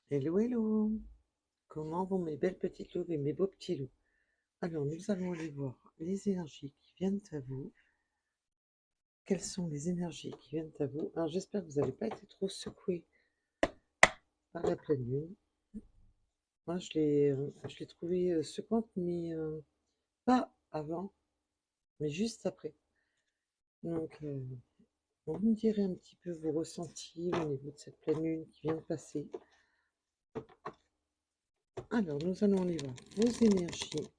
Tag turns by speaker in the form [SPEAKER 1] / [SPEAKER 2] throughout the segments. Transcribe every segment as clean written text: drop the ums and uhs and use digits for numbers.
[SPEAKER 1] Hello, hello! Comment vont mes belles petites louves et mes beaux petits loups? Alors, nous allons aller voir les énergies qui viennent à vous. Quelles sont les énergies qui viennent à vous? Alors, j'espère que vous n'avez pas été trop secoués par la pleine lune. Moi, je l'ai trouvée secouante, mais pas avant, mais juste après. Donc, vous me direz un petit peu vos ressentis au niveau de cette pleine lune qui vient de passer. Alors, nous allons aller voir vos énergies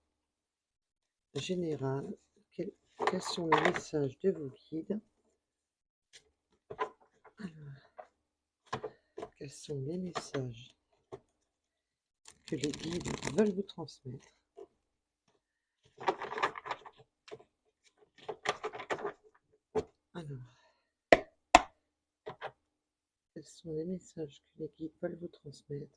[SPEAKER 1] générales. Quels sont les messages de vos guides? Quels sont les messages que les guides veulent vous transmettre? Alors, quels sont les messages que les guides veulent vous transmettre?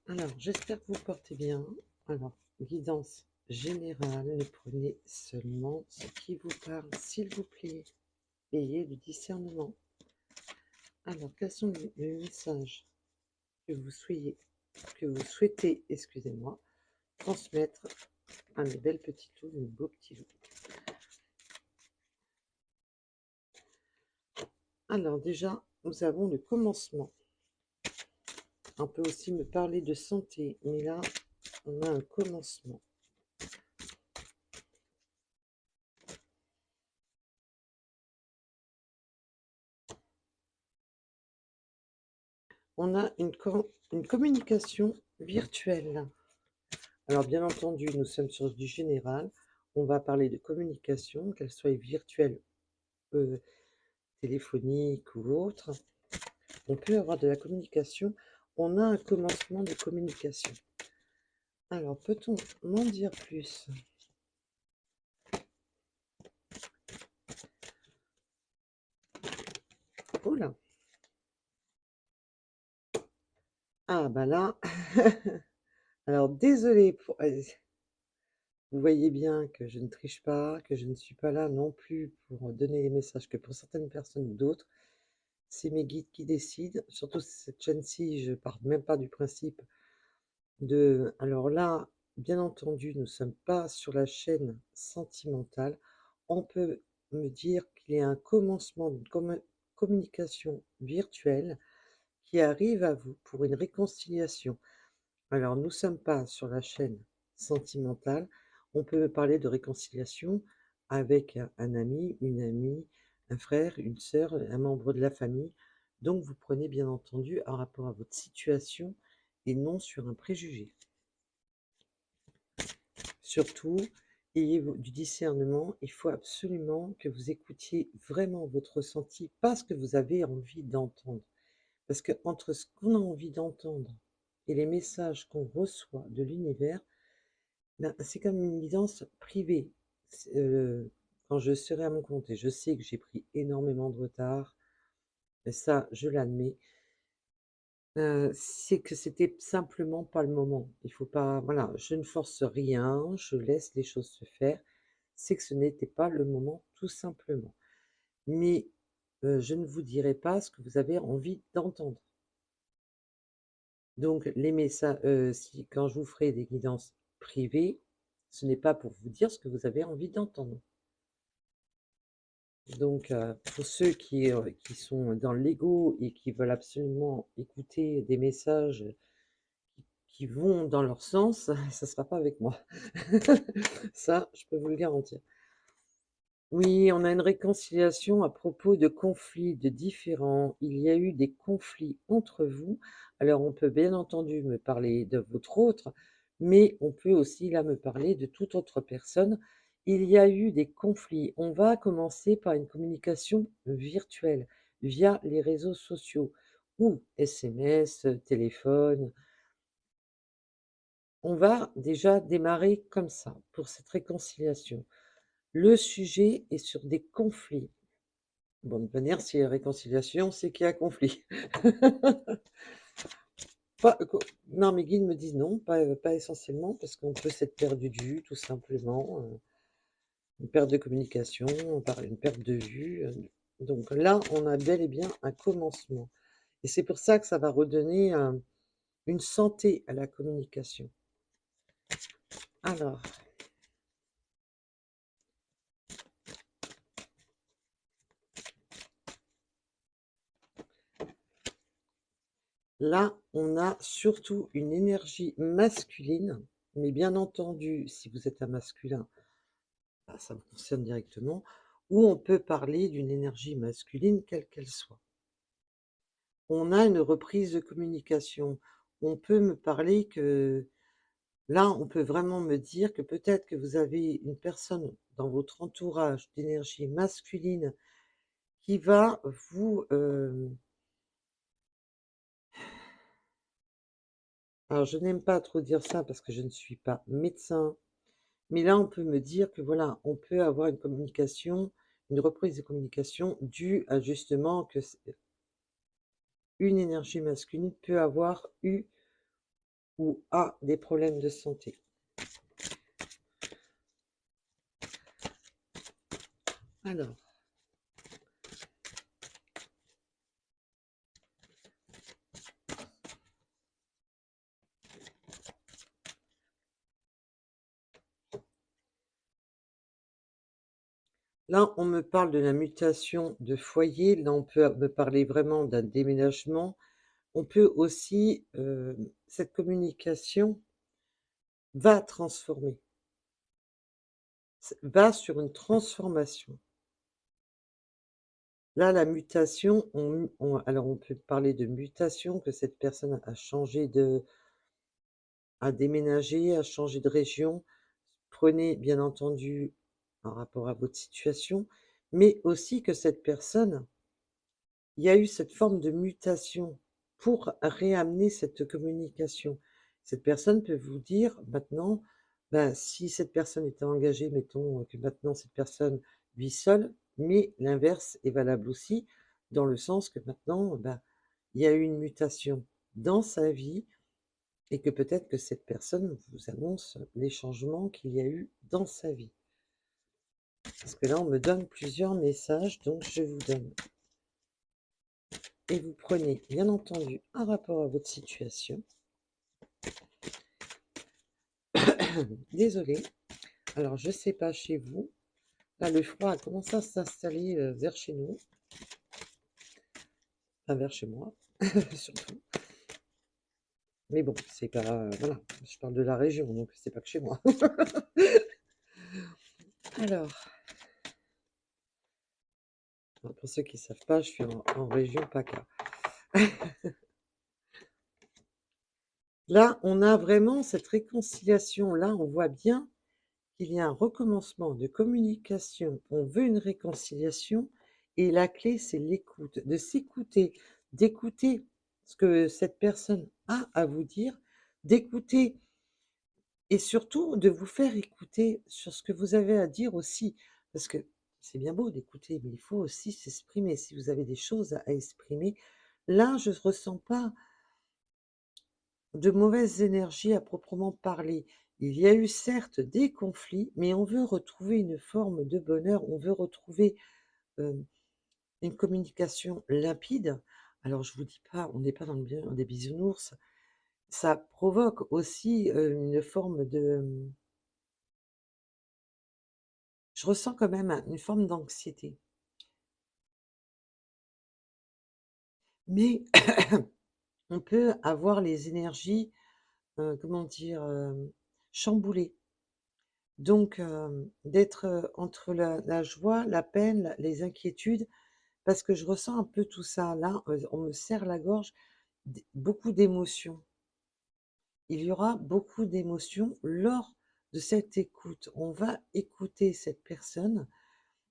[SPEAKER 1] Alors, j'espère que vous portez bien. Alors, guidance générale, ne prenez seulement ce qui vous parle, s'il vous plaît. Ayez du discernement. Alors, quels sont les messages que vous souhaitez, excusez-moi, transmettre à mes belles petites loups, mes beaux petits loups? Alors déjà, nous avons le commencement. On peut aussi me parler de santé, mais là, on a un commencement. On a une communication virtuelle. Alors, bien entendu, nous sommes sur du général. On va parler de communication, qu'elle soit virtuelle, euh, téléphonique ou autre. On peut avoir de la communication. On a un commencement de communication. Alors, peut-on m'en dire plus? Oh là! Ah, bah là, alors désolé pour... Vous voyez bien que je ne triche pas, que je ne suis pas là non plus pour donner les messages que pour certaines personnes ou d'autres. C'est mes guides qui décident. Surtout cette chaîne-ci, je ne pars même pas du principe de... Alors là, bien entendu, nous ne sommes pas sur la chaîne sentimentale. On peut me dire qu'il y a un commencement d'une communication virtuelle qui arrive à vous pour une réconciliation. Alors, nous ne sommes pas sur la chaîne sentimentale. On peut parler de réconciliation avec un ami, une amie, un frère, une sœur, un membre de la famille. Donc, vous prenez bien entendu un rapport à votre situation et non sur un préjugé. Surtout, ayez du discernement. Il faut absolument que vous écoutiez vraiment votre ressenti, pas ce que vous avez envie d'entendre. Parce que entre ce qu'on a envie d'entendre et les messages qu'on reçoit de l'univers, ben, c'est comme une guidance privée. Quand je serai à mon compte, et je sais que j'ai pris énormément de retard, et ça, je l'admets, c'est que c'était simplement pas le moment. Il faut pas, voilà, je ne force rien, je laisse les choses se faire. C'est que ce n'était pas le moment, tout simplement. Mais je ne vous dirai pas ce que vous avez envie d'entendre. Donc, les messages, quand je vous ferai des guidances privées, ce n'est pas pour vous dire ce que vous avez envie d'entendre. Donc, pour ceux qui sont dans l'ego et qui veulent absolument écouter des messages qui vont dans leur sens, ça ne sera pas avec moi. Ça, je peux vous le garantir. Oui, on a une réconciliation à propos de conflits, de différends. Il y a eu des conflits entre vous. Alors, on peut bien entendu me parler de votre autre, mais on peut aussi là me parler de toute autre personne. Il y a eu des conflits. On va commencer par une communication virtuelle via les réseaux sociaux ou SMS, téléphone. On va déjà démarrer comme ça pour cette réconciliation. Le sujet est sur des conflits. Bon, de toute manière, s'il y a réconciliation, c'est qu'il y a conflit. Non, mes guides me disent non, pas essentiellement, parce qu'on peut s'être perdu de vue, tout simplement. Une perte de communication, une perte de vue. Donc là, on a bel et bien un commencement et c'est pour ça que ça va redonner une santé à la communication. Alors, là, on a surtout une énergie masculine, mais bien entendu, si vous êtes un masculin, bah, ça vous concerne directement, ou on peut parler d'une énergie masculine, quelle qu'elle soit. On a une reprise de communication. On peut me parler que là, on peut vraiment me dire que peut-être que vous avez une personne dans votre entourage d'énergie masculine qui va vous, alors je n'aime pas trop dire ça parce que je ne suis pas médecin, mais là, on peut me dire que voilà, on peut avoir une communication, une reprise de communication due à justement que une énergie masculine peut avoir eu ou a des problèmes de santé. Alors, là, on me parle de la mutation de foyer. Là, on peut me parler vraiment d'un déménagement. On peut aussi, cette communication va transformer, va sur une transformation. Là, la mutation, alors on peut parler de mutation, que cette personne a changé a déménagé, a changé de région. Prenez bien entendu en rapport à votre situation, mais aussi que cette personne, il y a eu cette forme de mutation pour réamener cette communication. Cette personne peut vous dire maintenant, ben, si cette personne était engagée, mettons que maintenant cette personne vit seule, mais l'inverse est valable aussi, dans le sens que maintenant, ben, il y a eu une mutation dans sa vie et que peut-être que cette personne vous annonce les changements qu'il y a eu dans sa vie. Parce que là, on me donne plusieurs messages, donc je vous donne. Et vous prenez, bien entendu, un rapport à votre situation. Désolée. Alors, je ne sais pas chez vous. Là, le froid a commencé à s'installer vers chez nous. Enfin, vers chez moi, surtout. Mais bon, c'est pas... voilà, je parle de la région, donc c'est pas que chez moi. Alors, pour ceux qui ne savent pas, je suis en région PACA. Là, on a vraiment cette réconciliation. Là, on voit bien qu'il y a un recommencement de communication. On veut une réconciliation et la clé, c'est l'écoute, de s'écouter, d'écouter ce que cette personne a à vous dire, d'écouter et surtout de vous faire écouter sur ce que vous avez à dire aussi. Parce que c'est bien beau d'écouter, mais il faut aussi s'exprimer. Si vous avez des choses à exprimer, là, je ne ressens pas de mauvaises énergies à proprement parler. Il y a eu certes des conflits, mais on veut retrouver une forme de bonheur, on veut retrouver euh, une communication limpide. Alors je vous dis pas, on n'est pas dans le bien des bisounours, ça provoque aussi une forme de... Je ressens quand même une forme d'anxiété. Mais on peut avoir les énergies, comment dire, chamboulées. Donc, d'être, entre la joie, la peine, les inquiétudes, parce que je ressens un peu tout ça. Là, on me serre la gorge, beaucoup d'émotions. Il y aura beaucoup d'émotions lors de cette écoute. On va écouter cette personne,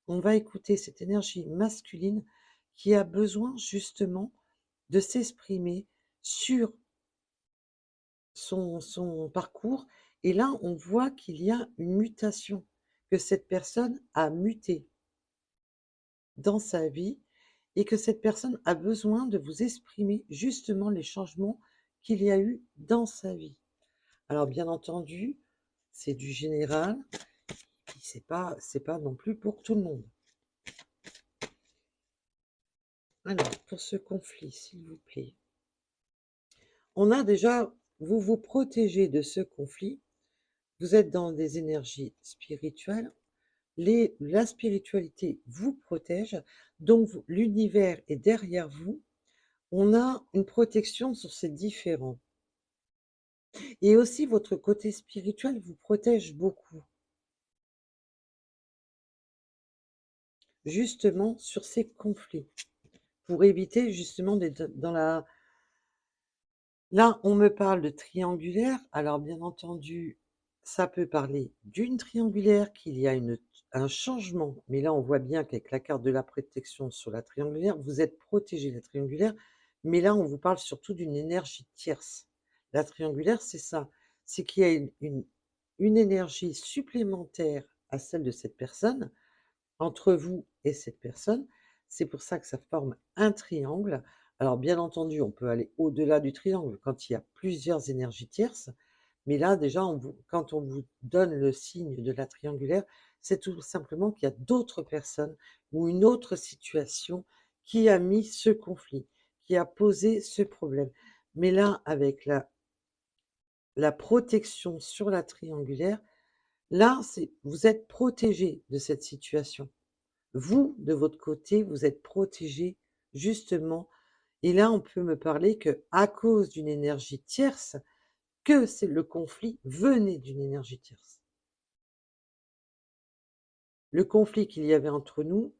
[SPEAKER 1] on va écouter cette énergie masculine qui a besoin justement de s'exprimer sur son parcours. Et là, on voit qu'il y a une mutation, que cette personne a muté dans sa vie et que cette personne a besoin de vous exprimer justement les changements qu'il y a eu dans sa vie. Alors bien entendu, c'est du général, c'est pas non plus pour tout le monde. Alors, pour ce conflit, s'il vous plaît, on a déjà, vous vous protégez de ce conflit, vous êtes dans des énergies spirituelles, la spiritualité vous protège, donc l'univers est derrière vous, on a une protection sur ces différents. Et aussi votre côté spirituel vous protège beaucoup, justement sur ces conflits, pour éviter justement d'être dans la... Là, on me parle de triangulaire. Alors, bien entendu, ça peut parler d'une triangulaire, qu'il y a un changement. Mais là, on voit bien qu'avec la carte de la protection sur la triangulaire, vous êtes protégé de la triangulaire. Mais là, on vous parle surtout d'une énergie tierce. La triangulaire, c'est ça. C'est qu'il y a une énergie supplémentaire à celle de cette personne, entre vous et cette personne. C'est pour ça que ça forme un triangle. Alors bien entendu, on peut aller au-delà du triangle quand il y a plusieurs énergies tierces, mais là déjà, quand on vous donne le signe de la triangulaire, c'est tout simplement qu'il y a d'autres personnes ou une autre situation qui a mis ce conflit, qui a posé ce problème. Mais là, avec la protection sur la triangulaire, là, vous êtes protégé de cette situation. Vous, de votre côté, vous êtes protégé justement. Et là, on peut me parler que à cause d'une énergie tierce, que c'est le conflit venait d'une énergie tierce. Le conflit qu'il y avait entre nous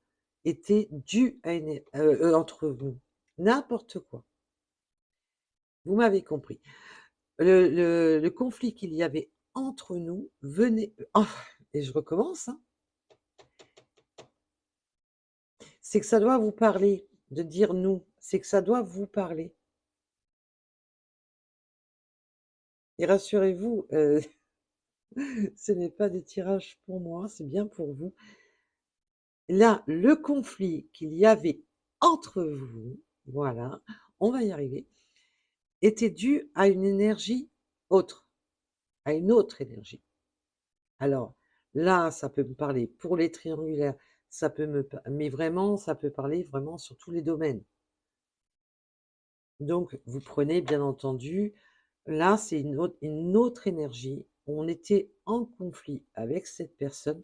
[SPEAKER 1] était dû à entre nous. N'importe quoi. Vous m'avez compris. Le conflit qu'il y avait entre nous venait... Oh, et je recommence, hein. C'est que ça doit vous parler, de dire nous. C'est que ça doit vous parler. Et rassurez-vous, ce n'est pas des tirages pour moi, c'est bien pour vous. Là, le conflit qu'il y avait entre vous, voilà, on va y arriver, était dû à une énergie autre, à une autre énergie. Alors là, ça peut me parler pour les triangulaires, mais vraiment, ça peut parler vraiment sur tous les domaines. Donc, vous prenez bien entendu, là, c'est une autre énergie. On était en conflit avec cette personne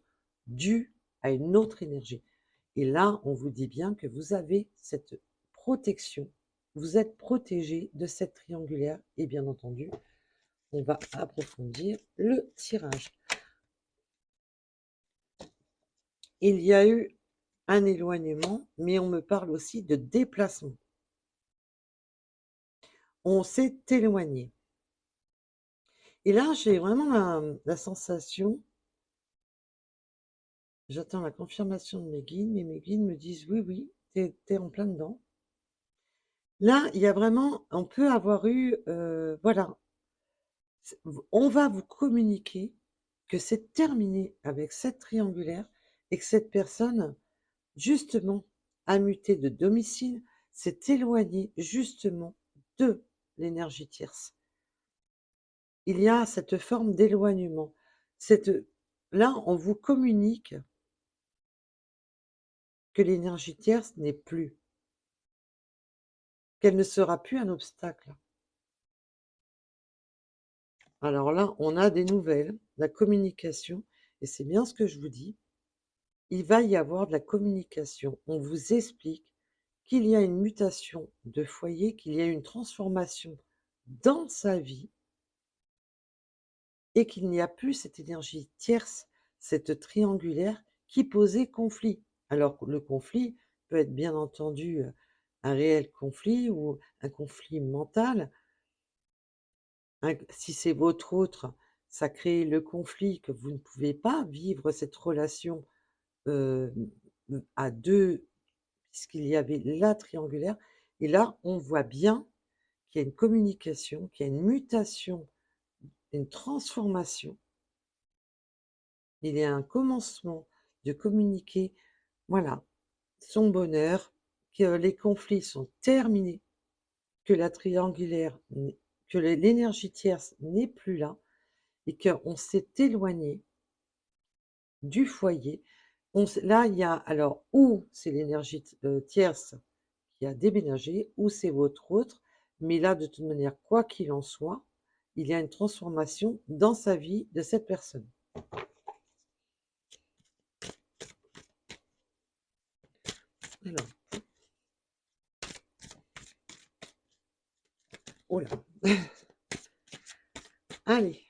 [SPEAKER 1] due à une autre énergie. Et là, on vous dit bien que vous avez cette protection. Vous êtes protégé de cette triangulaire. Et bien entendu, on va approfondir le tirage. Il y a eu un éloignement, mais on me parle aussi de déplacement. On s'est éloigné. Et là, j'ai vraiment la sensation, j'attends la confirmation de mes guides, mais mes guides me disent oui, oui, t'es en plein dedans. Là, il y a vraiment, on peut avoir eu, voilà, on va vous communiquer que c'est terminé avec cette triangulaire et que cette personne, justement, a muté de domicile, s'est éloignée justement de l'énergie tierce. Il y a cette forme d'éloignement. Là, on vous communique que l'énergie tierce n'est plus, qu'elle ne sera plus un obstacle. Alors là, on a des nouvelles, la communication, et c'est bien ce que je vous dis. Il va y avoir de la communication. On vous explique qu'il y a une mutation de foyer, qu'il y a une transformation dans sa vie et qu'il n'y a plus cette énergie tierce, cette triangulaire qui posait conflit. Alors le conflit peut être bien entendu un réel conflit ou un conflit mental. Si c'est votre autre, ça crée le conflit que vous ne pouvez pas vivre cette relation euh, à deux, puisqu'il y avait la triangulaire. Et là, on voit bien qu'il y a une communication, qu'il y a une mutation, une transformation. Il y a un commencement de communiquer, voilà, son bonheur, que les conflits sont terminés, que la triangulaire, que l'énergie tierce n'est plus là et qu'on s'est éloigné du foyer. Là, il y a alors où c'est l'énergie tierce qui a déménagé ou c'est votre autre, mais là, de toute manière, quoi qu'il en soit, il y a une transformation dans sa vie de cette personne. Alors, oh là, allez,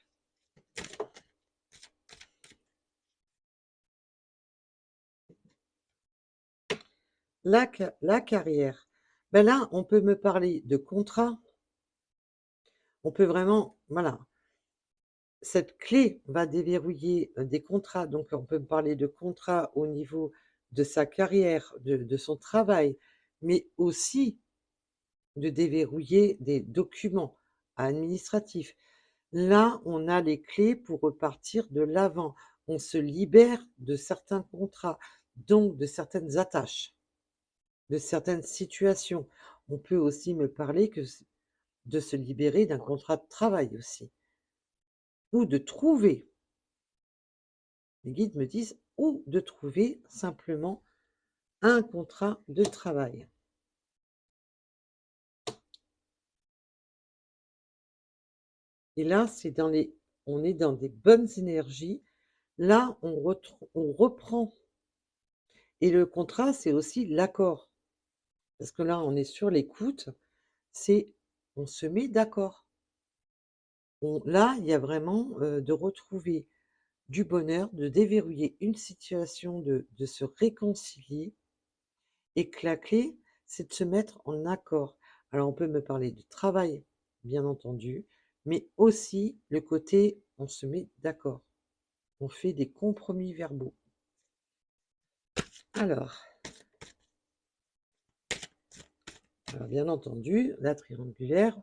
[SPEAKER 1] la carrière. Ben là, on peut me parler de contrat. On peut vraiment, voilà, cette clé va déverrouiller des contrats. Donc, on peut me parler de contrat au niveau de sa carrière, de son travail, mais aussi de déverrouiller des documents administratifs. Là, on a les clés pour repartir de l'avant. On se libère de certains contrats, donc de certaines attaches, de certaines situations. On peut aussi me parler de se libérer d'un contrat de travail aussi, ou de trouver, les guides me disent, ou de trouver simplement un contrat de travail. Et là, on est dans des bonnes énergies. Là, on reprend. Et le contrat, c'est aussi l'accord. Parce que là, on est sur l'écoute. On se met d'accord. Là, il y a vraiment de retrouver du bonheur, de déverrouiller une situation, de se réconcilier. Et que la clé, c'est de se mettre en accord. Alors, on peut me parler de travail, bien entendu, mais aussi le côté, on se met d'accord. On fait des compromis verbaux. Alors, bien entendu, la triangulaire,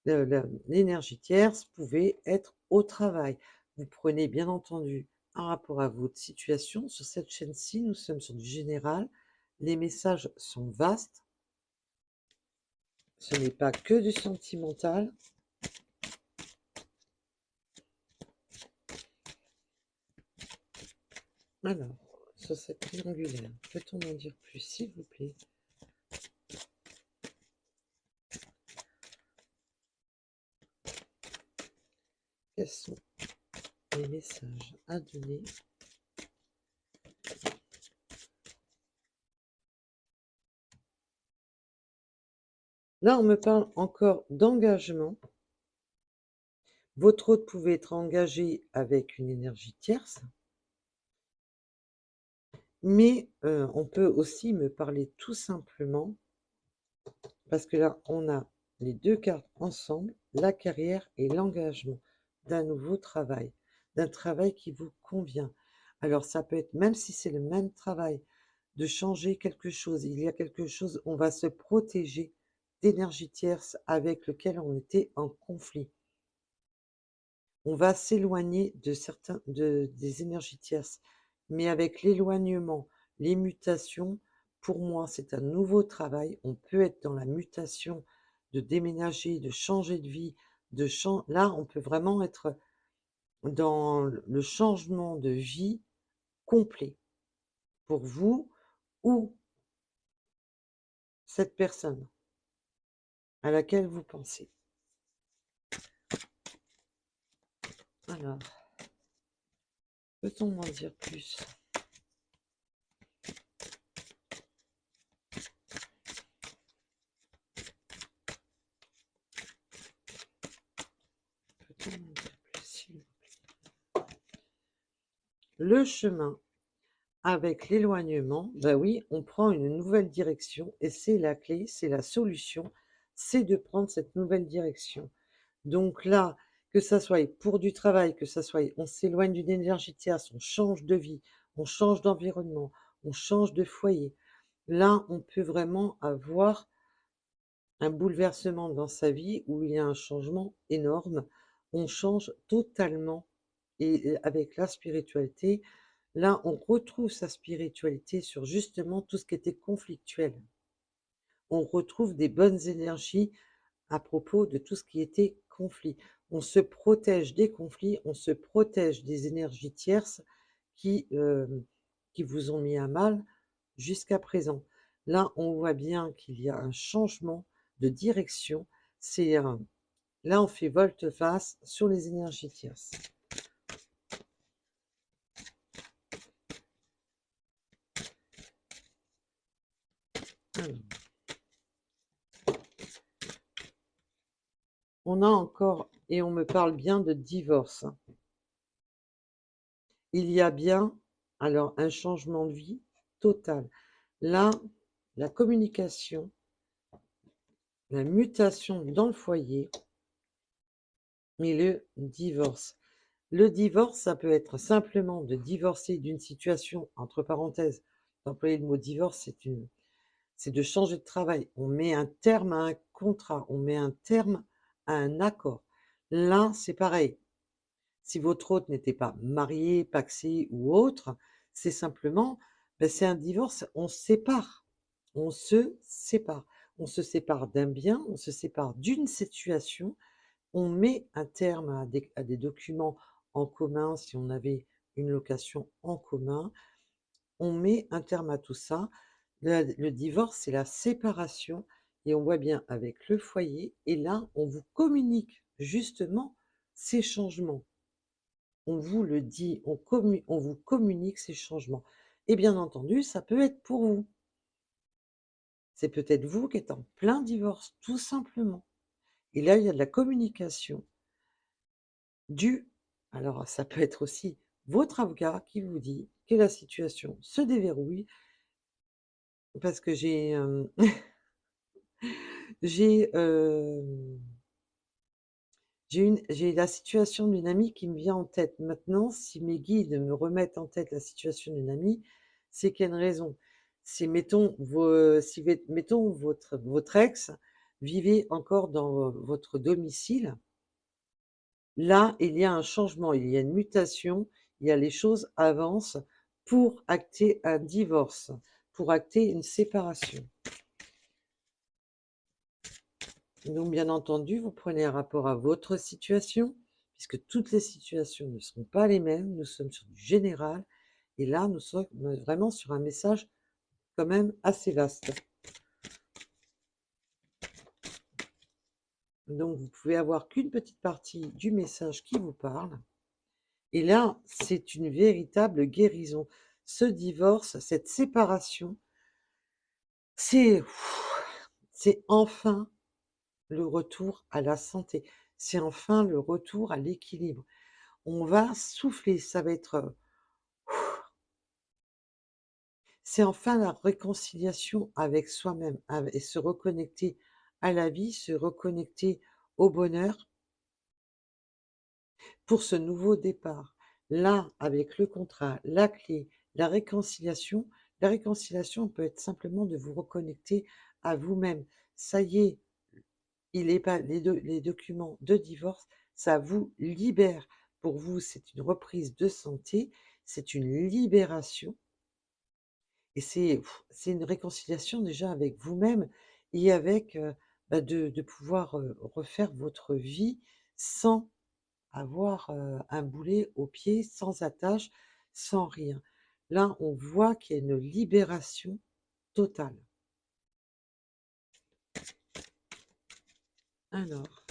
[SPEAKER 1] l'énergie tierce pouvait être au travail. Vous prenez bien entendu un rapport à votre situation. Sur cette chaîne-ci, nous sommes sur du général. Les messages sont vastes. Ce n'est pas que du sentimental. Alors, sur cette triangulaire, peut-on en dire plus, s'il vous plaît? Quels sont les messages à donner? Là, on me parle encore d'engagement. Votre hôte pouvait être engagé avec une énergie tierce, mais on peut aussi me parler tout simplement, parce que là, on a les deux cartes ensemble, la carrière et l'engagement d'un nouveau travail, d'un travail qui vous convient. Alors, ça peut être, même si c'est le même travail, de changer quelque chose. Il y a quelque chose, on va se protéger d'énergie tierce avec lequel on était en conflit. On va s'éloigner des énergies tierces. Mais avec l'éloignement, les mutations, pour moi, c'est un nouveau travail. On peut être dans la mutation, de déménager, de changer de vie. Là, on peut vraiment être dans le changement de vie complet pour vous ou cette personne à laquelle vous pensez. Alors, peut-on en dire plus? Peut-on en dire plus, s'il vous plaît? Le chemin avec l'éloignement, ben oui, on prend une nouvelle direction et c'est la clé, c'est la solution, c'est de prendre cette nouvelle direction. Donc là, que ça soit pour du travail, que ça soit on s'éloigne d'une énergie tierce, on change de vie, on change d'environnement, on change de foyer. Là, on peut vraiment avoir un bouleversement dans sa vie où il y a un changement énorme. On change totalement et avec la spiritualité, là, on retrouve sa spiritualité sur justement tout ce qui était conflictuel. On retrouve des bonnes énergies à propos de tout ce qui était conflit. On se protège des conflits, on se protège des énergies tierces qui, euh, qui vous ont mis à mal jusqu'à présent. Là, on voit bien qu'il y a un changement de direction. C'est un Là, on fait volte-face sur les énergies tierces. Alors, on a encore, et on me parle bien de divorce. Il y a bien, alors, un changement de vie total. Là, la communication, la mutation dans le foyer, mais le divorce. Le divorce, ça peut être simplement de divorcer d'une situation, entre parenthèses, d'employer le mot divorce, c'est de changer de travail. On met un terme à un contrat, on met un terme à un accord. Là, c'est pareil. Si votre hôte n'était pas marié, pacsé ou autre, c'est simplement, ben, c'est un divorce, on se sépare. On se sépare. On se sépare d'un bien, on se sépare d'une situation, on met un terme à des documents en commun si on avait une location en commun, on met un terme à tout ça. Le divorce, c'est la séparation et on voit bien avec le foyer et là, on vous communique justement ces changements. On vous le dit, on vous communique ces changements et bien entendu, ça peut être pour vous. C'est peut-être vous qui êtes en plein divorce, tout simplement. Et là, il y a de la communication due alors ça peut être aussi votre avocat qui vous dit que la situation se déverrouille parce que j'ai, j'ai la situation d'une amie qui me vient en tête. Maintenant, si mes guides me remettent en tête la situation d'une amie, c'est qu'il y a une raison. Si mettons mettons votre ex vivait encore dans votre domicile, là, il y a un changement, il y a une mutation, il y a les choses avancent pour acter un divorce, pour acter une séparation. Donc, bien entendu, vous prenez un rapport à votre situation, puisque toutes les situations ne seront pas les mêmes. Nous sommes sur du général, et là, nous sommes vraiment sur un message quand même assez vaste. Donc, vous pouvez avoir qu'une petite partie du message qui vous parle. Et là, c'est une véritable guérison. Ce divorce, cette séparation, c'est enfin le retour à la santé. C'est enfin le retour à l'équilibre. On va souffler, ça va être... C'est enfin la réconciliation avec soi-même et se reconnecter à la vie, se reconnecter au bonheur pour ce nouveau départ. Là, avec le contrat, la clé, la réconciliation peut être simplement de vous reconnecter à vous-même. Ça y est, il est pas les documents de divorce, ça vous libère. Pour vous, c'est une reprise de santé, c'est une libération et c'est une réconciliation déjà avec vous-même et avec, bah, de pouvoir, refaire votre vie sans avoir, un boulet au pied, sans attache, sans rien. Là, on voit qu'il y a une libération totale. Alors,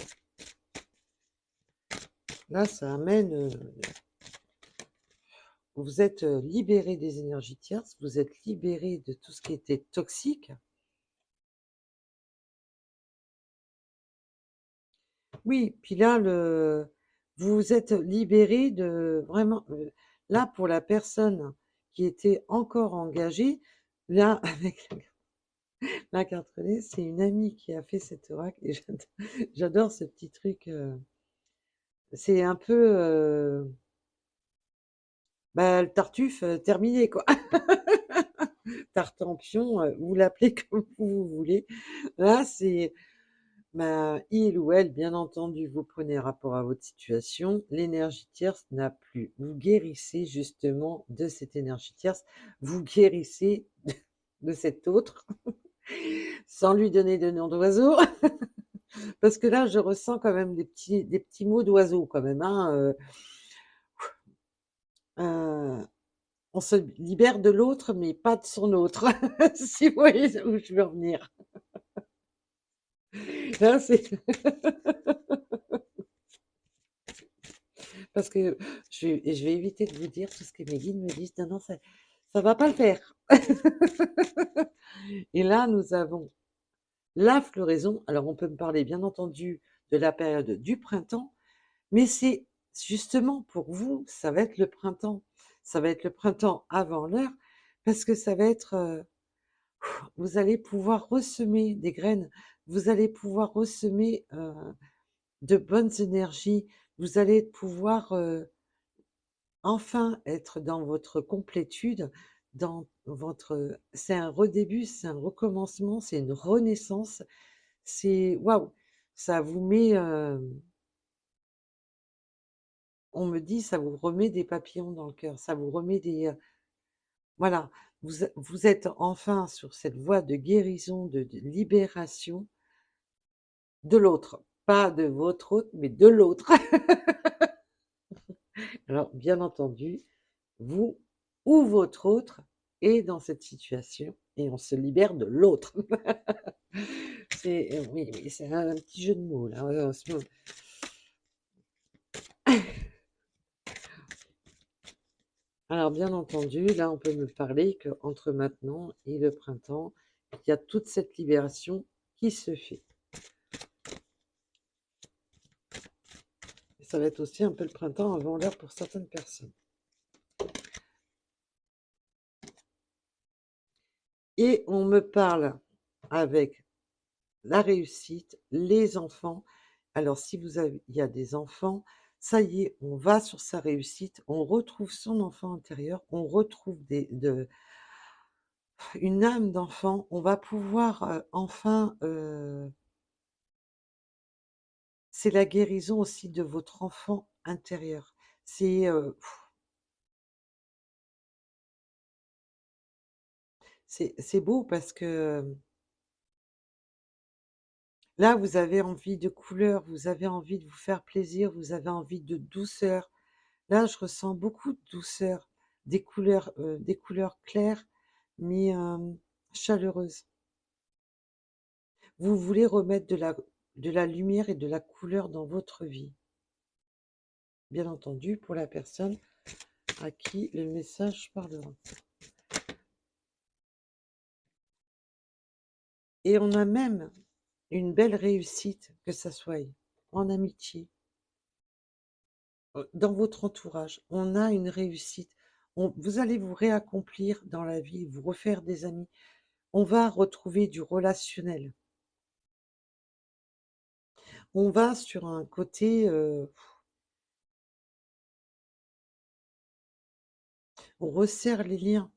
[SPEAKER 1] là, ça amène, vous êtes, libéré des énergies tierces, vous êtes libéré de tout ce qui était toxique. Oui, puis là, vous vous êtes libéré de vraiment, là, pour la personne qui était encore engagée, là, avec la carte relais, c'est une amie qui a fait cet oracle et j'adore ce petit truc, c'est un peu, bah, le Tartuffe, terminé, quoi. Tartempion, vous l'appelez comme vous voulez. Là, c'est bah, il ou elle, bien entendu, vous prenez rapport à votre situation. L'énergie tierce n'a plus. Vous guérissez justement de cette énergie tierce. Vous guérissez de cet autre sans lui donner de nom d'oiseau. Parce que là, je ressens quand même des petits mots d'oiseau quand même, hein. On se libère de l'autre, mais pas de son autre, si vous voyez où je veux en venir. Là, c'est parce que je vais éviter de vous dire tout ce que mes guides me disent: «Non, non, ça va pas le faire». Et là, nous avons la floraison. Alors, on peut me parler, bien entendu, de la période du printemps, mais c'est justement pour vous, ça va être le printemps. Ça va être le printemps avant l'heure parce que ça va être, vous allez pouvoir ressemer des graines, vous allez pouvoir ressemer, de bonnes énergies, vous allez pouvoir, enfin être dans votre complétude, dans votre c'est un redébut, c'est un recommencement, c'est une renaissance, c'est waouh! Ça vous met, on me dit: «Ça vous remet des papillons dans le cœur», ça vous remet des, voilà, vous êtes enfin sur cette voie de guérison, de libération de l'autre, pas de votre autre, mais de l'autre. Alors, bien entendu, vous ou votre autre est dans cette situation et on se libère de l'autre. C'est, oui, oui, c'est un petit jeu de mots là, en ce moment. Alors, bien entendu, là, on peut me parler qu'entre maintenant et le printemps, il y a toute cette libération qui se fait. Et ça va être aussi un peu le printemps avant l'heure pour certaines personnes. Et on me parle avec la réussite, les enfants. Alors, si vous avez, il y a des enfants, ça y est, on va sur sa réussite, on retrouve son enfant intérieur, on retrouve une âme d'enfant, on va pouvoir enfin, c'est la guérison aussi de votre enfant intérieur. C'est beau parce que là, vous avez envie de couleur, vous avez envie de vous faire plaisir, vous avez envie de douceur. Là, je ressens beaucoup de douceur, des couleurs claires, mais chaleureuses. Vous voulez remettre de la lumière et de la couleur dans votre vie. Bien entendu, pour la personne à qui le message parlera. Et on a même une belle réussite, que ça soit en amitié, dans votre entourage. On a une réussite. Vous allez vous réaccomplir dans la vie, vous refaire des amis. On va retrouver du relationnel. On va sur un côté, on resserre les liens.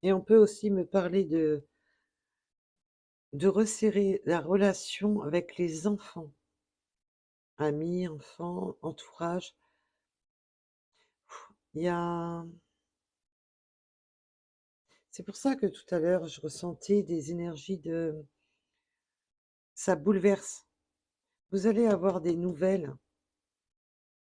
[SPEAKER 1] Et on peut aussi me parler de resserrer la relation avec les enfants, amis, enfants, entourage. Il y a C'est pour ça que tout à l'heure, je ressentais des énergies de ça bouleverse. Vous allez avoir des nouvelles.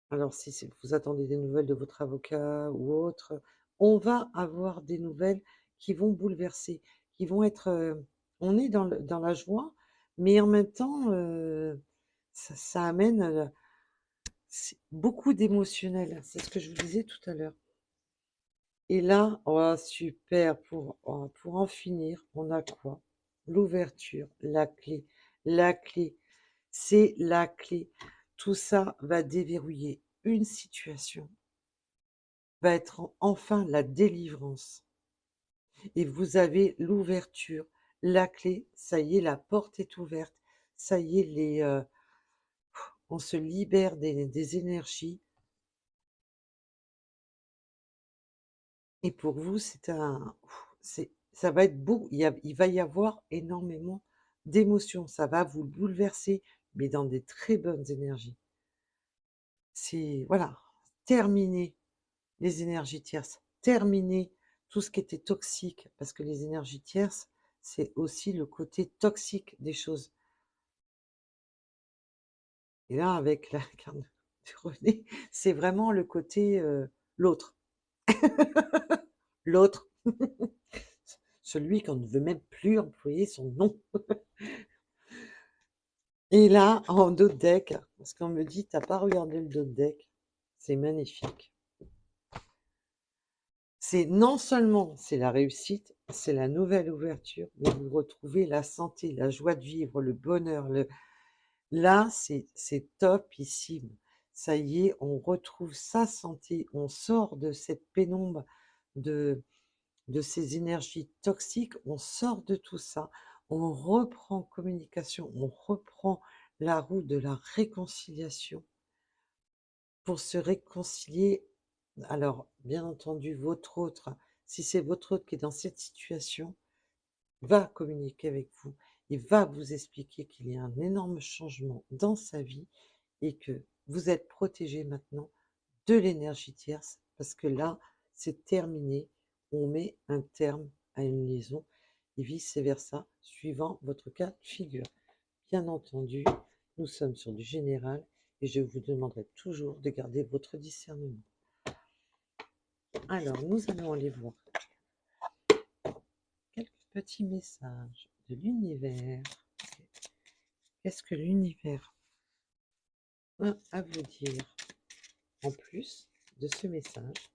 [SPEAKER 1] Alors si vous attendez des nouvelles de votre avocat ou autre, on va avoir des nouvelles qui vont bouleverser, qui vont être, on est dans la joie, mais en même temps, ça amène, beaucoup d'émotionnel. C'est ce que je vous disais tout à l'heure. Et là, oh super, pour en finir, on a quoi? L'ouverture, la clé. La clé, c'est la clé. Tout ça va déverrouiller une situation, va être enfin la délivrance. Et vous avez l'ouverture, la clé, ça y est, la porte est ouverte. Ça y est, on se libère des énergies. Et pour vous, ça va être beau. Il va y avoir énormément d'émotions. Ça va vous bouleverser, mais dans des très bonnes énergies. C'est, voilà, terminer les énergies tierces, terminer tout ce qui était toxique, parce que les énergies tierces, c'est aussi le côté toxique des choses. Et là, avec la carte de René, c'est vraiment le côté, l'autre. L'autre. Celui qu'on ne veut même plus employer son nom. Et là, en dos de deck, parce qu'on me dit: «Tu pas regardé le dos de deck?» C'est magnifique. C'est non seulement c'est la réussite, c'est la nouvelle ouverture, mais vous retrouvez la santé, la joie de vivre, le bonheur, là, c'est topissime. Ça y est, on retrouve sa santé, on sort de cette pénombre de ces énergies toxiques, on sort de tout ça, on reprend communication, on reprend la route de la réconciliation pour se réconcilier. Alors, bien entendu, votre autre, si c'est votre autre qui est dans cette situation, va communiquer avec vous. Il va vous expliquer qu'il y a un énorme changement dans sa vie et que vous êtes protégé maintenant de l'énergie tierce parce que là, c'est terminé. On met un terme à une liaison et vice-versa, suivant votre cas de figure. Bien entendu, nous sommes sur du général et je vous demanderai toujours de garder votre discernement. Alors, nous allons aller voir quelques petits messages de l'univers. Qu'est-ce que l'univers a à vous dire en plus de ce message?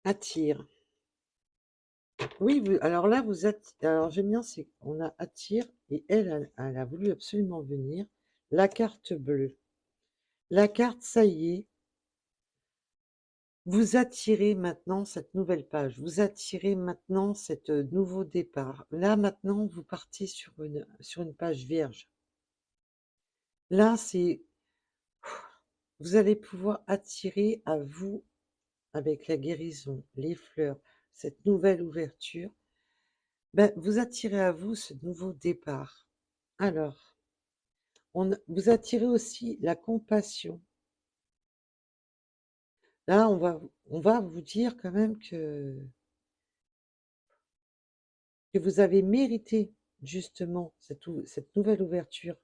[SPEAKER 1] Attire. Oui, alors là, alors j'aime bien, c'est qu'on a attire et elle a voulu absolument venir. La carte bleue. La carte, ça y est, vous attirez maintenant cette nouvelle page. Vous attirez maintenant cet nouveau départ. Là, maintenant, vous partez sur une page vierge. Là, vous allez pouvoir attirer à vous, avec la guérison, les fleurs, cette nouvelle ouverture, ben, vous attirez à vous ce nouveau départ. Alors, vous attirez aussi la compassion. Là, on va vous dire quand même que vous avez mérité justement cette nouvelle ouverture.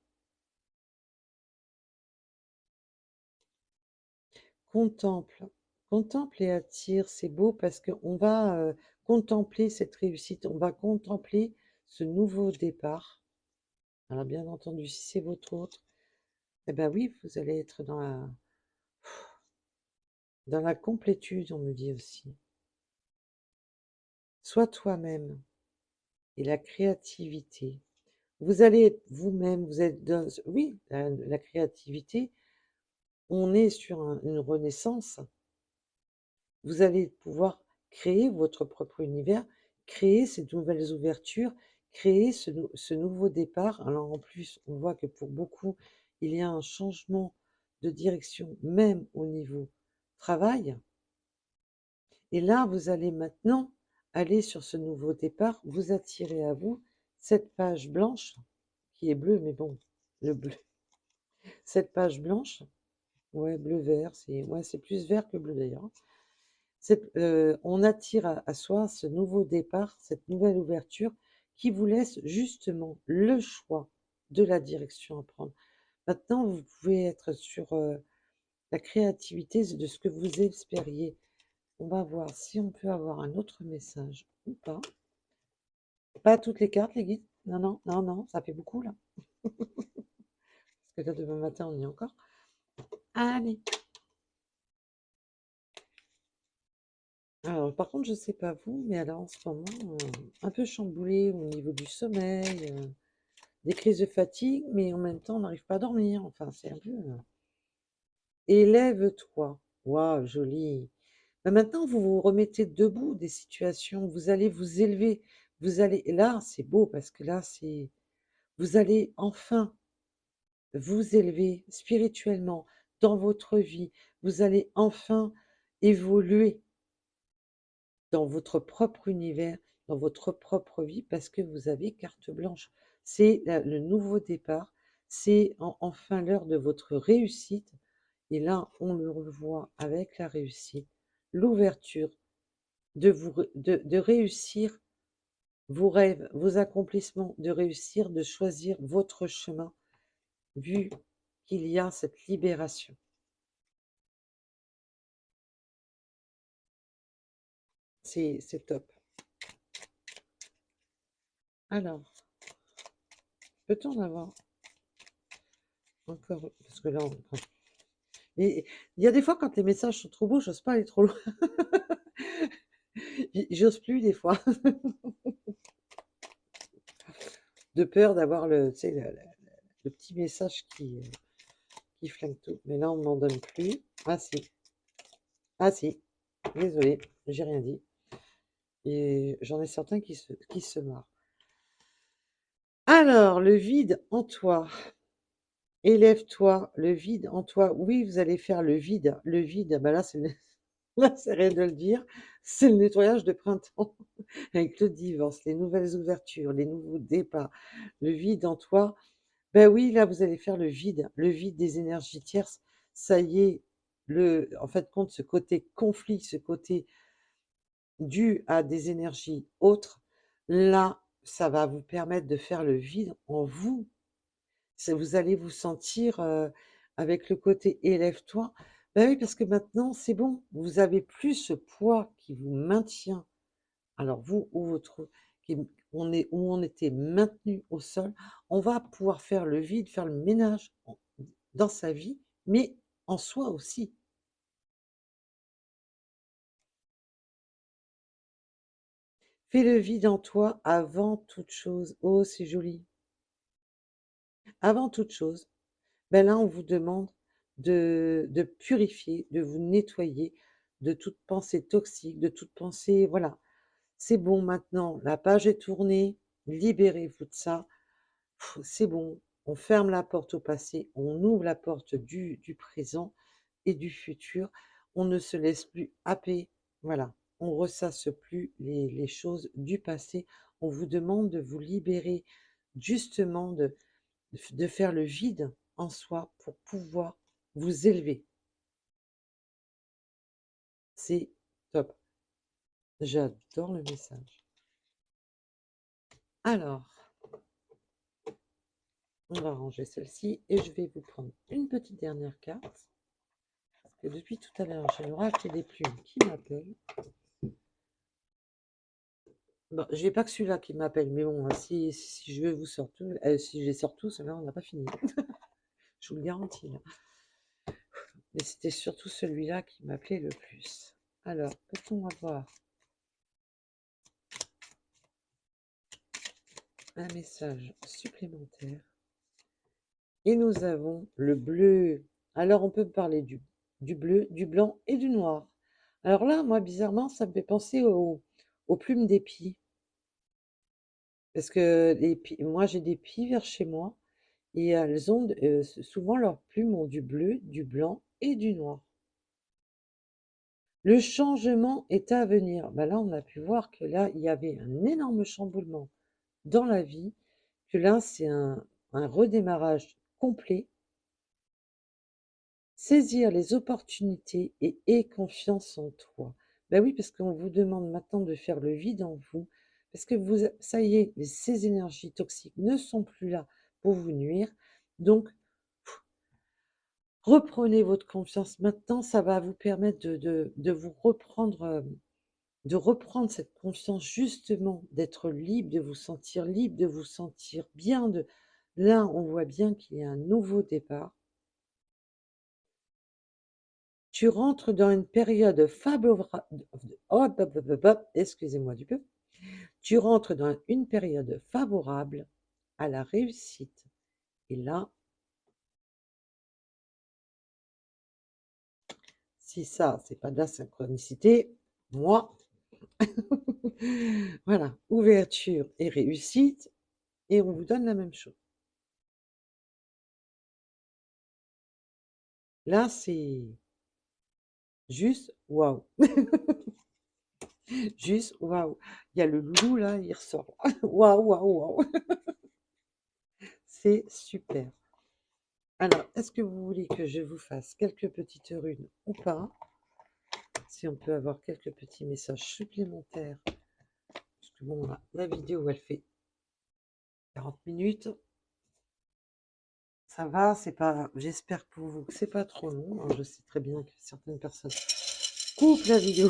[SPEAKER 1] Contemple, contemple et attire, c'est beau parce qu'on va contempler cette réussite, on va contempler ce nouveau départ. Alors bien entendu, si c'est votre autre, eh ben oui, vous allez être dans la complétude, on me dit aussi. Sois toi-même et la créativité. Vous allez être vous-même, vous êtes dans... Oui, la créativité, on est sur une renaissance. Vous allez pouvoir créer votre propre univers, créer ces nouvelles ouvertures, créer ce nouveau départ. Alors en plus, on voit que pour beaucoup, il y a un changement de direction, même au niveau travail. Et là, vous allez maintenant aller sur ce nouveau départ, vous attirer à vous cette page blanche, qui est bleue, mais bon, le bleu. Cette page blanche, ouais, bleu-vert, c'est plus vert que bleu d'ailleurs. On attire à soi ce nouveau départ, cette nouvelle ouverture qui vous laisse justement le choix de la direction à prendre. Maintenant, vous pouvez être sur la créativité de ce que vous espériez. On va voir si on peut avoir un autre message ou pas. Pas toutes les cartes, les guides. Non, non, non, non, ça fait beaucoup là. Parce que là, demain matin, on y est encore. Allez. Alors, par contre, je sais pas vous, mais alors en ce moment, un peu chamboulé au niveau du sommeil, des crises de fatigue, mais en même temps, on n'arrive pas à dormir. Enfin, c'est un peu. Élève-toi. Waouh, joli. Ben, maintenant, vous vous remettez debout des situations. Vous allez vous élever. Vous allez. Et là, c'est beau parce que là, c'est. Vous allez enfin vous élever spirituellement dans votre vie. Vous allez enfin évoluer dans votre propre univers, dans votre propre vie, parce que vous avez carte blanche. C'est le nouveau départ, c'est enfin l'heure de votre réussite. Et là, on le revoit avec la réussite. l'ouverture de réussir vos rêves, vos accomplissements, de réussir, de choisir votre chemin, vu qu'il y a cette libération. C'est top. Alors, peut-on en avoir encore? Parce que là, et il y a des fois, quand les messages sont trop beaux, j'ose pas aller trop loin. J'ose plus des fois, de peur d'avoir tu sais, le petit message qui flingue tout. Mais là, on m'en donne plus. Ah si, ah si, désolé, j'ai rien dit. Et j'en ai certains qui se marrent. Alors, le vide en toi. Élève-toi, le vide en toi. Oui, vous allez faire le vide. Le vide, bah là, là, c'est rien de le dire. C'est le nettoyage de printemps avec le divorce, les nouvelles ouvertures, les nouveaux départs. Le vide en toi. Ben oui, là, vous allez faire le vide des énergies tierces. Ça y est, en fait, compte ce côté conflit, ce côté dû à des énergies autres. Là, ça va vous permettre de faire le vide en vous. Vous allez vous sentir avec le côté élève-toi. Ben oui, parce que maintenant, c'est bon. Vous avez plus ce poids qui vous maintient. Alors vous ou votre, où on était maintenu au sol, on va pouvoir faire le vide, faire le ménage dans sa vie, mais en soi aussi. Fais le vide en toi avant toute chose. Oh, c'est joli. Avant toute chose, ben là, on vous demande de purifier, de vous nettoyer de toute pensée toxique, de toute pensée, voilà. C'est bon maintenant, la page est tournée, libérez-vous de ça. C'est bon, on ferme la porte au passé, on ouvre la porte du présent et du futur. On ne se laisse plus happer, voilà. On ressasse plus les choses du passé. On vous demande de vous libérer justement de faire le vide en soi pour pouvoir vous élever. C'est top. J'adore le message. Alors, on va ranger celle-ci et je vais vous prendre une petite dernière carte. Parce que depuis tout à l'heure, j'ai racheté des plumes qui m'appellent. Bon, j'ai pas que celui-là qui m'appelle, mais bon, si je veux vous sortir, si je les sors tous, là, on n'a pas fini. Je vous le garantis, là. Mais c'était surtout celui-là qui m'appelait le plus. Alors, peut-on avoir un message supplémentaire? Et nous avons le bleu. Alors, on peut parler du bleu, du blanc et du noir. Alors là, moi, bizarrement, ça me fait penser aux plumes d'épi. Parce que moi, j'ai des pivers chez moi et elles ont, souvent, leurs plumes ont du bleu, du blanc et du noir. Le changement est à venir. Bah là, on a pu voir que là, il y avait un énorme chamboulement dans la vie, que là, c'est un redémarrage complet. Saisir les opportunités et aie confiance en toi. Ben oui, parce qu'on vous demande maintenant de faire le vide en vous, parce que ça y est, ces énergies toxiques ne sont plus là pour vous nuire. Donc, reprenez votre confiance. Maintenant, ça va vous permettre de vous reprendre, de reprendre cette confiance, justement, d'être libre, de vous sentir libre, de vous sentir bien. Là, on voit bien qu'il y a un nouveau départ. Tu rentres dans une période favorable. Oh, excusez-moi du peu. Tu rentres dans une période favorable à la réussite. Et là, si ça, c'est pas de la synchronicité, moi, voilà, ouverture et réussite, et on vous donne la même chose. Là, c'est juste waouh. Juste waouh. Il y a le loulou là, il ressort. Waouh, waouh, waouh. C'est super. Alors, est-ce que vous voulez que je vous fasse quelques petites runes ou pas? si on peut avoir quelques petits messages supplémentaires. Parce que bon, la vidéo, elle fait 40 minutes. Ça va, c'est pas. J'espère pour vous que c'est pas trop long. Alors, je sais très bien que certaines personnes coupent la vidéo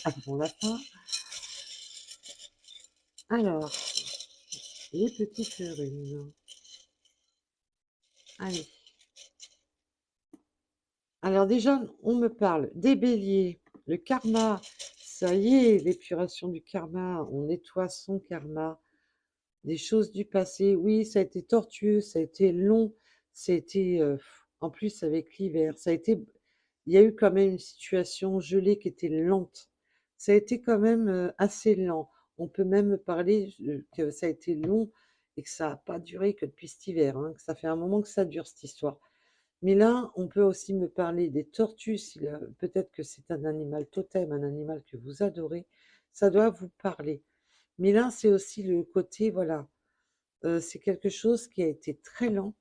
[SPEAKER 1] avant la fin. Alors, les petites runes. Allez. Alors déjà, on me parle des béliers, le karma. Ça y est, l'épuration du karma. On nettoie son karma. Des choses du passé. Oui, ça a été tortueux, ça a été long. Ça a été, en plus avec l'hiver, ça a été. Il y a eu quand même une situation gelée qui était lente. Ça a été quand même assez lent. On peut même parler que ça a été long et que ça n'a pas duré que depuis cet hiver, hein, que ça fait un moment que ça dure cette histoire. Mais là, on peut aussi me parler des tortues. Peut-être que c'est un animal totem, un animal que vous adorez. Ça doit vous parler. Mais là, c'est aussi le côté, voilà, c'est quelque chose qui a été très lent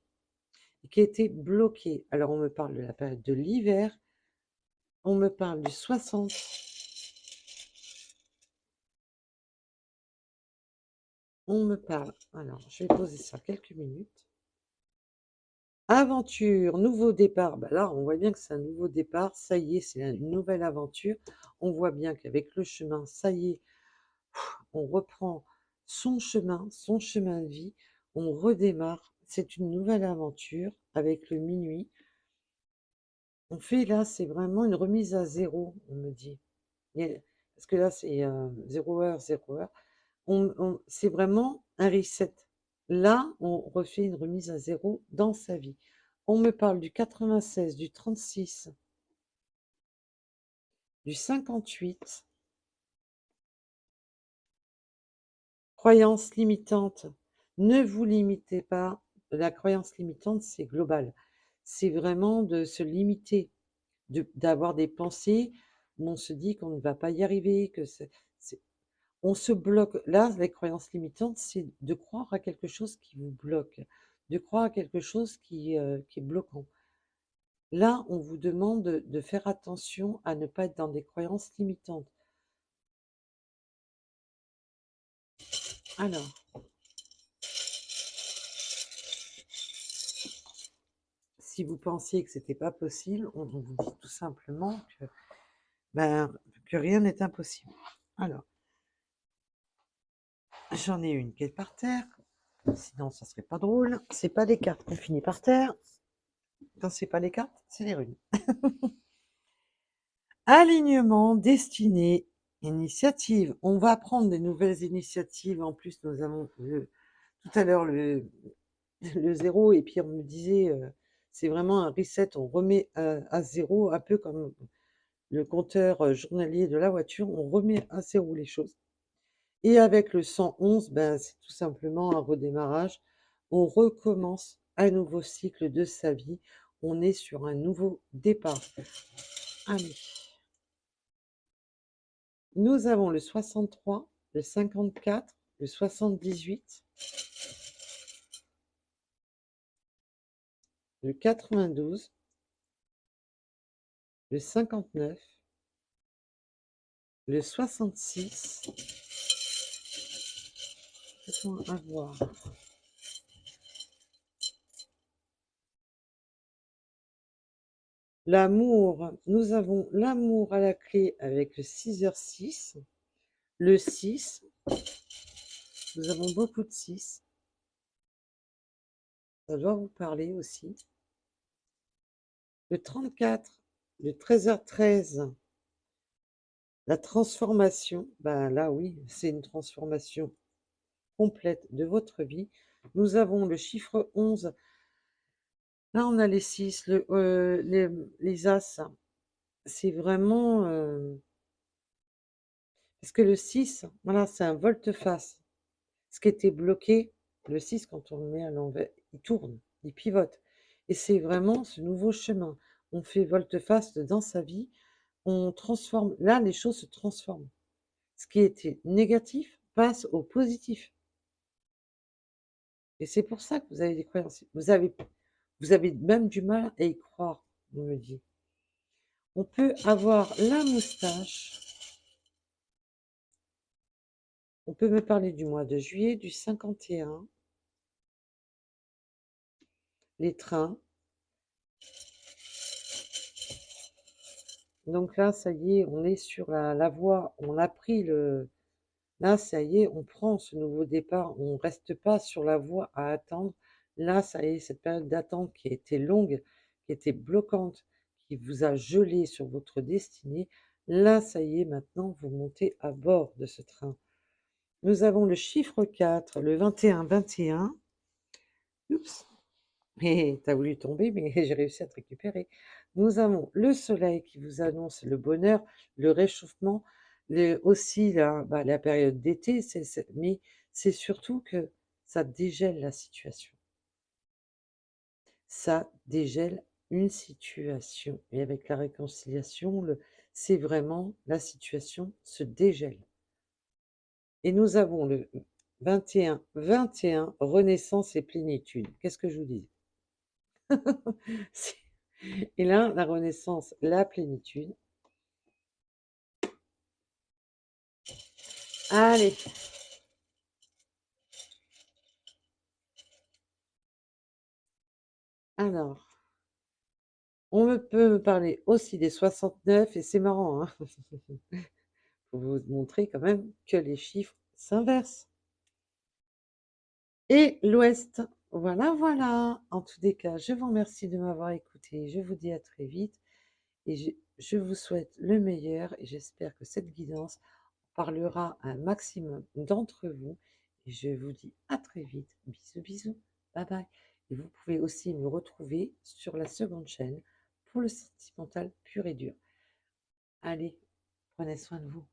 [SPEAKER 1] et qui a été bloqué. Alors, on me parle de la période de l'hiver. On me parle du 60. On me parle. Alors, je vais poser ça quelques minutes. Aventure, nouveau départ. Bah là, on voit bien que c'est un nouveau départ. Ça y est, c'est une nouvelle aventure. On voit bien qu'avec le chemin, ça y est, on reprend son chemin de vie. On redémarre. C'est une nouvelle aventure avec le minuit. On fait là, c'est vraiment une remise à zéro, on me dit. Parce que là, c'est 0 heure, 0 heure. C'est vraiment un reset. Là, on refait une remise à zéro dans sa vie. On me parle du 96, du 36, du 58. Croyance limitante. Ne vous limitez pas. La croyance limitante, c'est global. C'est vraiment de se limiter, d'avoir des pensées où on se dit qu'on ne va pas y arriver, on se bloque. Là, les croyances limitantes, c'est de croire à quelque chose qui vous bloque, de croire à quelque chose qui est bloquant. Là, on vous demande de faire attention à ne pas être dans des croyances limitantes. Alors, si vous pensiez que c'était pas possible, on vous dit tout simplement ben, que rien n'est impossible. Alors, j'en ai une qui est par terre, sinon ça serait pas drôle. C'est pas les cartes qu'on finit par terre. Quand c'est pas les cartes, c'est les runes. Alignement, destinée, initiative. On va prendre des nouvelles initiatives. En plus, nous avons tout à l'heure le zéro, et puis on me disait, c'est vraiment un reset, on remet à zéro, un peu comme le compteur journalier de la voiture, on remet à zéro les choses. Et avec le 111, ben, c'est tout simplement un redémarrage. On recommence un nouveau cycle de sa vie. On est sur un nouveau départ. Allez. Nous avons le 63, le 54, le 78, le 92, le 59, le 66. Laisse-moi avoir. L'amour, nous avons l'amour à la clé avec le 6h06, le 6, nous avons beaucoup de 6, ça doit vous parler aussi. Le 34, le 13h13, la transformation, ben là oui, c'est une transformation complète de votre vie. Nous avons le chiffre 11. Là, on a les 6, les As. C'est vraiment... parce que le 6, voilà, c'est un volte-face. Ce qui était bloqué, le 6, quand on le met à l'envers, il tourne, il pivote. Et c'est vraiment ce nouveau chemin. On fait volte-face dans sa vie, on transforme. Là, les choses se transforment. Ce qui était négatif passe au positif. Et c'est pour ça que vous avez des croyances. Vous avez même du mal à y croire, on me dit. On peut avoir la moustache. On peut me parler du mois de juillet, du 51, les trains. Donc là, ça y est, on est sur la voie, on a pris le... Là, ça y est, on prend ce nouveau départ, on ne reste pas sur la voie à attendre. Là, ça y est, cette période d'attente qui a été longue, qui était bloquante, qui vous a gelé sur votre destinée, là, ça y est, maintenant, vous montez à bord de ce train. Nous avons le chiffre 4, le 21-21. Oups, mais t'as voulu tomber, mais j'ai réussi à te récupérer. Nous avons le soleil qui vous annonce le bonheur, le réchauffement, aussi la période d'été, mais c'est surtout que ça dégèle la situation. Ça dégèle une situation. Et avec la réconciliation, c'est vraiment la situation se dégèle. Et nous avons le 21-21, renaissance et plénitude. Qu'est-ce que je vous dis? Et là, la renaissance, la plénitude. Allez, alors, peut me parler aussi des 69, et c'est marrant, hein, pour vous montrer quand même que les chiffres s'inversent. Et l'Ouest, voilà, voilà. En tous les cas, je vous remercie de m'avoir écouté. Je vous dis à très vite et je vous souhaite le meilleur et j'espère que cette guidance parlera à un maximum d'entre vous. Et je vous dis à très vite. Bisous, bisous. Bye bye. Et vous pouvez aussi me retrouver sur la seconde chaîne pour le sentimental pur et dur. Allez, prenez soin de vous.